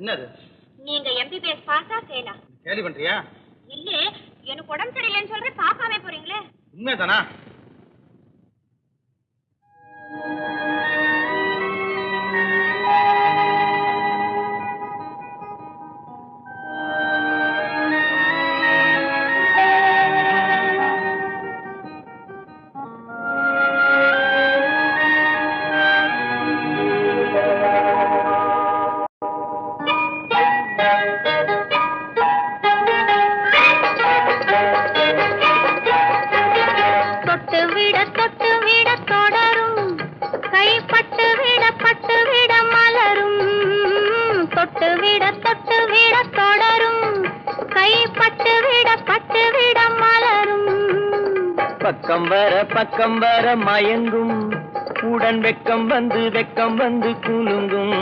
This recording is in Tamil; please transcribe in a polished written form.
என்னது? நீங்க எம்பிபிஎஸ் பாஸா ஃபெயிலா? கேலி பண்றியா? இல்ல, எனக்கு உடம்பு சரியில்லைன்னு சொல்றேன், பாக்காமே போறீங்களே. உண்மைதானா? பக்கம் வர மயங்கும் உடன் வெக்கம் வந்து குலுங்கும்